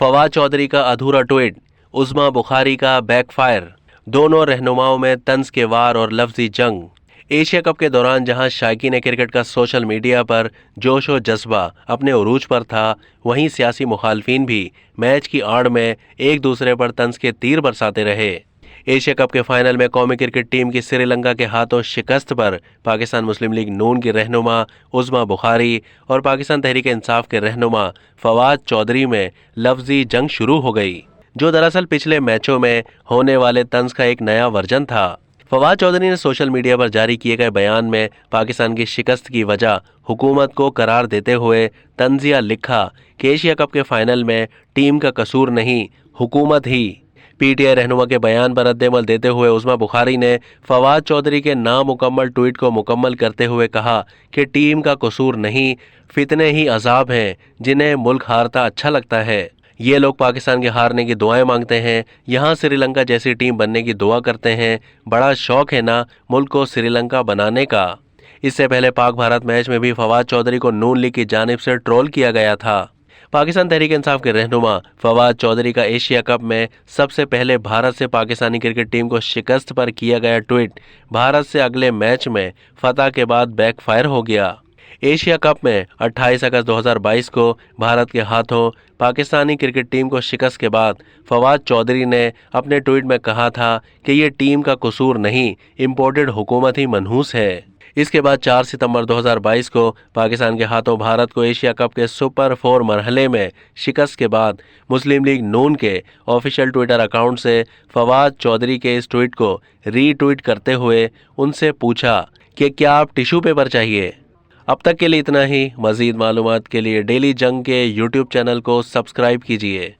फवाद चौधरी का अधूरा ट्वीट, उस्मा बुखारी का बैकफायर। दोनों रहनुमाओं में तंज के वार और लफ्जी जंग। एशिया कप के दौरान जहां शायकीन क्रिकेट का सोशल मीडिया पर जोश और जज्बा अपने उरूज पर था, वहीं सियासी मुखालफिन भी मैच की आड़ में एक दूसरे पर तंज के तीर बरसाते रहे। एशिया कप के फाइनल में कौमी क्रिकेट टीम की श्रीलंका के हाथों शिकस्त पर पाकिस्तान मुस्लिम लीग नून की रहनुमा उस्मा बुखारी और पाकिस्तान तहरीक इंसाफ के रहनुमा फवाद चौधरी में लफ्जी जंग शुरू हो गई, जो दरअसल पिछले मैचों में होने वाले तंज का एक नया वर्जन था। फवाद चौधरी ने सोशल मीडिया पर जारी किए गए बयान में पाकिस्तान की शिकस्त की वजह हुकूमत को करार देते हुए तंजिया लिखा कि एशिया कप के फाइनल में टीम का कसूर नहीं, हुकूमत ही। पीटीआई रहनुमा के बयान पर रद्देमल देते हुए उस्मा बुखारी ने फवाद चौधरी के नामुकम्मल ट्वीट को मुकम्मल करते हुए कहा कि टीम का कसूर नहीं, फितने ही अजाब हैं जिन्हें मुल्क हारता अच्छा लगता है। ये लोग पाकिस्तान के हारने की दुआएं मांगते हैं, यहाँ श्रीलंका जैसी टीम बनने की दुआ करते हैं। बड़ा शौक है ना मुल्क को श्रीलंका बनाने का। इससे पहले पाक भारत मैच में भी फवाद चौधरी को नून लीग की जानिब से ट्रोल किया गया था। पाकिस्तान तहरीक इंसाफ के रहनुमा फवाद चौधरी का एशिया कप में सबसे पहले भारत से पाकिस्तानी क्रिकेट टीम को शिकस्त पर किया गया ट्वीट भारत से अगले मैच में फतह के बाद बैकफायर हो गया। एशिया कप में 28 अगस्त 2022 को भारत के हाथों पाकिस्तानी क्रिकेट टीम को शिकस्त के बाद फवाद चौधरी ने अपने ट्वीट में कहा था कि ये टीम का कसूर नहीं, इम्पोर्टेड हुकूमत ही मनहूस है। इसके बाद 4 सितंबर 2022 को पाकिस्तान के हाथों भारत को एशिया कप के सुपर 4 मरहले में शिकस्त के बाद मुस्लिम लीग नून के ऑफिशियल ट्विटर अकाउंट से फवाद चौधरी के इस ट्वीट को रीट्वीट करते हुए उनसे पूछा कि क्या आप टिश्यू पेपर चाहिए। अब तक के लिए इतना ही। मज़ीद मालूमात के लिए डेली जंग के यूट्यूब चैनल को सब्सक्राइब कीजिए।